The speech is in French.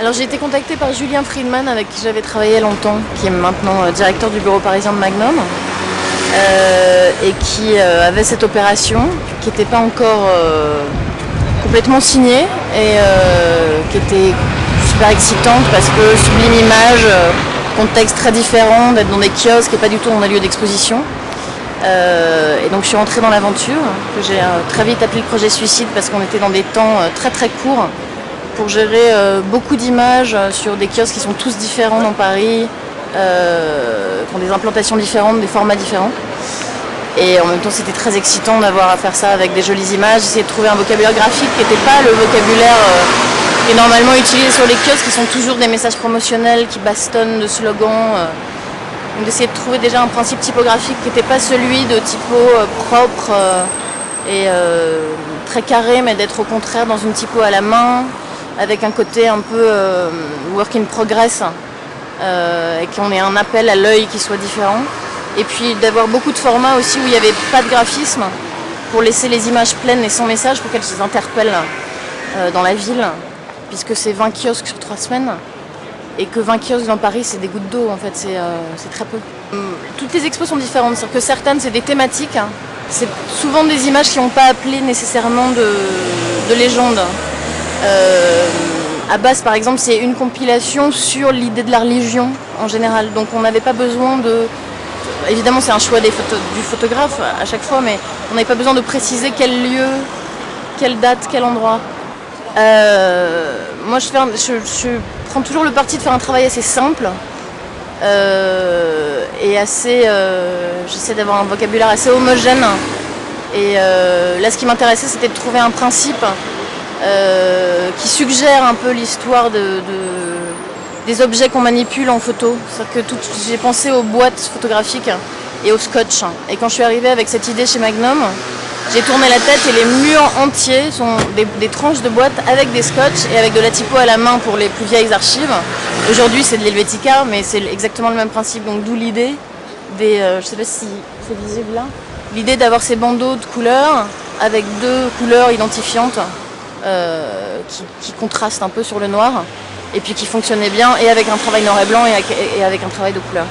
Alors j'ai été contactée par Julien Friedman avec qui j'avais travaillé longtemps, qui est maintenant directeur du bureau parisien de Magnum, et qui avait cette opération qui n'était pas encore complètement signée et qui était super excitante parce que sublime image, contexte très différent, d'être dans des kiosques et pas du tout dans un lieu d'exposition. Et donc je suis rentrée dans l'aventure, que j'ai très vite appelé le projet Suicide parce qu'on était dans des temps très très courts pour gérer beaucoup d'images sur des kiosques qui sont tous différents dans Paris, qui ont des implantations différentes, des formats différents. Et en même temps c'était très excitant d'avoir à faire ça avec des jolies images, essayer de trouver un vocabulaire graphique qui n'était pas le vocabulaire qui est normalement utilisé sur les kiosques, qui sont toujours des messages promotionnels, qui bastonnent de slogans. Donc d'essayer de trouver déjà un principe typographique qui n'était pas celui de typo propre et très carré, mais d'être au contraire dans une typo à la main, avec un côté un peu work in progress, et qu'on ait un appel à l'œil qui soit différent. Et puis d'avoir beaucoup de formats aussi où il n'y avait pas de graphisme, pour laisser les images pleines et sans message, pour qu'elles se interpellent dans la ville, puisque c'est 20 kiosques sur 3 semaines. Et que 20 kiosques dans Paris, c'est des gouttes d'eau, en fait, c'est très peu. Toutes les expos sont différentes, c'est-à-dire que certaines, c'est des thématiques. C'est souvent des images qui n'ont pas appelé nécessairement de légende. À base, par exemple, c'est une compilation sur l'idée de la religion, en général. Donc on n'avait pas besoin de... Évidemment, c'est un choix du photographe à chaque fois, mais on n'avait pas besoin de préciser quel lieu, quelle date, quel endroit. Moi, je prends toujours le parti de faire un travail assez simple et assez. J'essaie d'avoir un vocabulaire assez homogène. Et là, ce qui m'intéressait, c'était de trouver un principe qui suggère un peu l'histoire des objets qu'on manipule en photo. C'est-à-dire que j'ai pensé aux boîtes photographiques et au scotch. Et quand je suis arrivée avec cette idée chez Magnum, j'ai tourné la tête et les murs entiers sont des tranches de boîtes avec des scotch et avec de la typo à la main pour les plus vieilles archives. Aujourd'hui c'est de l'Helvetica, mais c'est exactement le même principe, donc d'où l'idée des... je sais pas si c'est visible là. L'idée d'avoir ces bandeaux de couleurs avec 2 couleurs identifiantes qui contrastent un peu sur le noir et puis qui fonctionnaient bien et avec un travail noir et blanc et avec un travail de couleur.